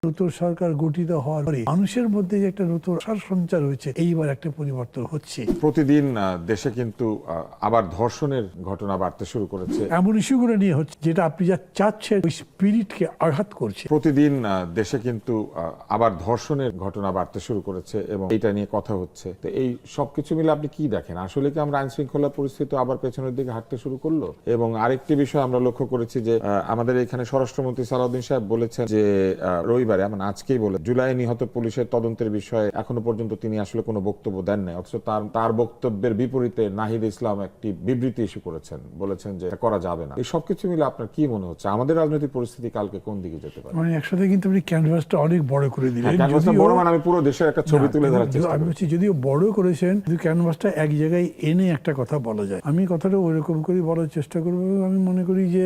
নতুন সরকার গঠিত হওয়ার পরে মানুষের মধ্যে যে একটা নতুন আশার সঞ্চার হয়েছে, এইবার একটা পরিবর্তন হচ্ছে। প্রতিদিন দেশে কিন্তু আবার ধর্ষণের ঘটনা বাড়তে শুরু করেছে। এমন ইস্যুগুলো নিয়ে হচ্ছে যেটা আপনি যা চাচ্ছেন ওই স্পিরিটকে আঘাত করছে। প্রতিদিন দেশে কিন্তু আবার ধর্ষণের ঘটনা বাড়তে শুরু করেছে এবং এটা নিয়ে কথা হচ্ছে। তো এই সবকিছু মিলে আপনি কি দেখেন? আসলে কি আমরা আইন শৃঙ্খলা পরিস্থিতি আবার পেছনের দিকে হাঁটতে শুরু করলো? এবং আরেকটি বিষয় আমরা লক্ষ্য করেছি যে আমাদের এখানে স্বরাষ্ট্রমন্ত্রী সালাউদ্দিন সাহেব বলেছেন যে রবিবারে, মানে আজকেই বলে, জুলাই নিহত পুলিশের তদন্তের বিষয়ে এখনো পর্যন্ত তিনি আসলে কোনো বক্তব্য দেন নাই। অথচ তার বক্তব্যের বিপরীতে নাহিদ ইসলাম একটি বিবৃতি ইস্যু করেছেন, বলেছেন যে করা যাবে না। এই সবকিছু মিলে আপনার কি মনে হচ্ছে আমাদের রাজনৈতিক পরিস্থিতি কালকে কোন দিকে যেতে পারে? মানে একসাথে কিন্তু আপনি ক্যানভাসটা অনেক বড় করে দিলেন। ক্যানভাসটা বড় মানে আমি পুরো দেশের একটা ছবি তুলে ধরার চেষ্টা আমি বলছি, যদিও বড় করেছেন, কিন্তু ক্যানভাসটা এক জায়গায় এনে একটা কথা বলা যায়। আমি কথাটা ওইরকম করে বলার চেষ্টা করবো। আমি মনে করি যে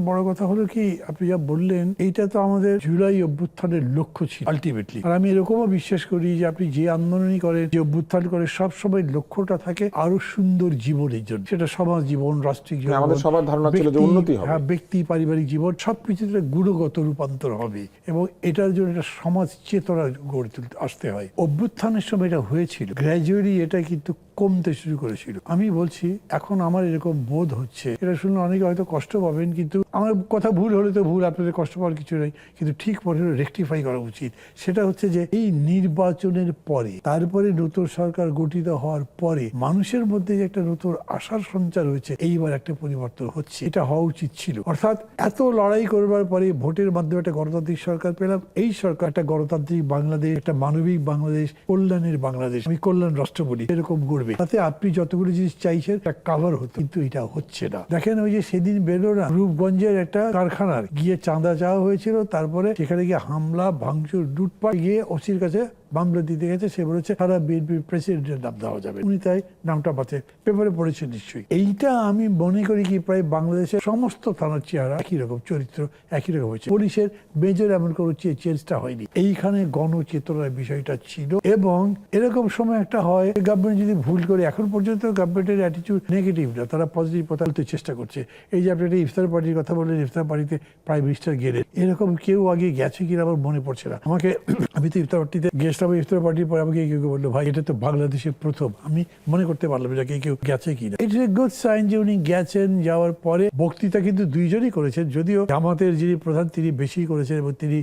বড় কথা হলো কি, আপনি যা বললেন এইটা তো আমাদের জুলাই অভ্যুত্থানের লক্ষ্য ছিল আলটিমেটলি। আর আমি এরকমও বিশ্বাস করি যে আপনি যে আন্দোলনই করেন, যে অভ্যুত্থান করে, সবসময় লক্ষ্যটা থাকে আরো সুন্দর জীবনের জন্য। সেটা সমাজ জীবন, রাষ্ট্রিক জীবন, আমাদের সবার ধারণা ছিল যে উন্নতি হবে, ব্যক্তি পারিবারিক জীবন, সবকিছুতে গুণগত রূপান্তর হবে এবং এটার জন্য একটা সমাজ চেতনা গড়ে তুলতে আসতে হয়। অভ্যুত্থানের সময় এটা হয়েছিল, গ্র্যাজুয়ালি এটা কিন্তু কমতে শুরু করেছিল। আমি বলছি এখন আমার এরকম বোধ হচ্ছে, এটা শুনলে অনেকে হয়তো কষ্ট পাবেন, কিন্তু আমার কথা ভুল হলে তো ভুল, আপনাদের কষ্ট পাওয়ার কিছু নেই, কিন্তু ঠিক পরে রেকটিফাই করা উচিত। সেটা হচ্ছে যে এই নির্বাচনের পরে, তারপরে নতুন সরকার গঠিত হওয়ার পরে মানুষের মধ্যে যে একটা নতুন আশার সঞ্চার হয়েছে, এইবার একটা পরিবর্তন হচ্ছে। এটা হওয়া উচিত ছিল। অর্থাৎ এত লড়াই করবার পরে ভোটের মাধ্যমে একটা গণতান্ত্রিক সরকার পেলাম। এই সরকার একটা গণতান্ত্রিক বাংলাদেশ, একটা মানবিক বাংলাদেশ, কল্যাণের বাংলাদেশ, আমি কল্যাণ রাষ্ট্র বলি, এরকম করবে। তাতে আপনি যতগুলো জিনিস চাইছেন একটা কাভার হতো, কিন্তু এটা হচ্ছে না। দেখেন ওই যে সেদিন বেরো না, রূপগঞ্জের একটা কারখানার গিয়ে চাঁদা চাওয়া হয়েছিল, তারপরে সেখানে গিয়ে হামলা ভাঙচুর লুটপাট, গিয়ে ওসির কাছে মামলা দিতে গেছে। সে বলেছে সারা বিএনপির প্রেসিডেন্টের নাম দেওয়া যাবে। উনি তাই নামটা বাঁচে, পেপারে পড়েছেন নিশ্চয়ই। এইটা আমি মনে করি কি প্রায় বাংলাদেশের সমস্ত থানার চেহারা একই রকম, চরিত্র একই রকম হয়েছে। পুলিশের মেজর এমন কোনো চেঞ্জটা হয়নি। এইখানে গণচেতনার বিষয়টা ছিল। এবং এরকম সময় একটা হয়, গভর্নমেন্ট যদি ভুল করে, এখন পর্যন্ত গভর্নমেন্টের অ্যাটিটিউড নেগেটিভ না, তারা পজিটিভ কথা বলতে চেষ্টা করছে। এই যে আপনি একটা ইফতার পার্টির কথা বললেন, ইফতার পার্টিতে প্রাইম মিনিস্টার গেলেন, এরকম কেউ আগে গেছে কিনা আমার মনে পড়ছে না। আমাকে, আমি তো ইফতার পার্টিতে গেছিলাম, ইফতার পার্টির পরে আমাকে কেউ বললো, ভাই এটা তো বাংলাদেশের প্রথম। আমি মনে করতে পারলাম যে কেউ গেছে কিনা। ইটস এ গুড সাইন যে উনি গেছেন। যাওয়ার পরে বক্তৃতা কিন্তু দুইজনই করেছেন, যদিও জামাতের যিনি প্রধান তিনি বেশি করেছেন এবং তিনি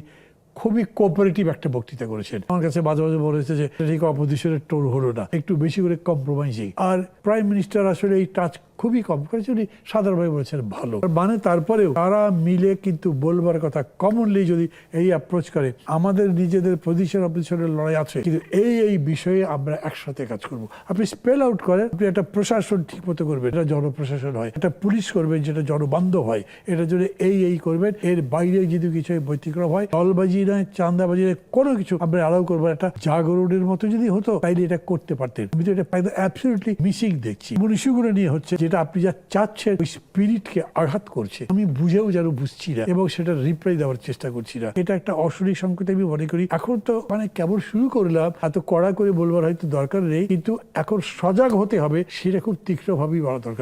খুবই কোঅপারেটিভ একটা বক্তৃতা করেছেন। আমার কাছে মাঝে মাঝে মনে হয়েছে যে ঠিক অপোজিশনের টোন হলো না, একটু বেশি করে কম্প্রোমাইজিং। আর প্রাইম মিনিস্টার আসলে এই টাচ খুবই কম করেছে, উনি সাধারণভাবে বলেছেন ভালো। মানে তারপরেও তারা মিলে কিন্তু বলবার কথা, কমনলি যদি এই অ্যাপ্রোচ করে, আমাদের নিজেদের পজিশনের লড়াই আছে, কিন্তু এই বিষয়ে আমরা একসাথে কাজ করব। আপনি স্পেল আউট করেন, আপনি একটা প্রশাসন ঠিক মতো করবেন, এটা জনপ্রশাসন হয়, একটা পুলিশ করবেন যেটা জনবান্ধব হয়, এটার জন্য এই করবেন। এর বাইরে যদি কিছু ব্যতিক্রম হয়, দলবাজি নয়, চাঁদাবাজি নয়, কোনো কিছু আমরা অ্যালাউ করবো। একটা জাগরণের মতো যদি হতো, তাইলে এটা করতে পারতেন। আমি তো এটা অ্যাবসলিউটলি মিসিং দেখছি। ইস্যুগুলো নিয়ে হচ্ছে যেটা আপনি যা চাচ্ছেন ওই স্পিরিটকে আঘাত করছে। আমি বুঝেও যেন বুঝছি না এবং সেটা রিপ্লাই দেওয়ার চেষ্টা করছি না। এটা একটা অশনি সংকেত আমি মনে করি। এখন তো মানে কেবল শুরু করলাম, এত কড়া করে বলবার হয়তো দরকার নেই, কিন্তু এখন সজাগ হতে হবে, সেটা খুব তীক্ষ্ণভাবেই বলা দরকার।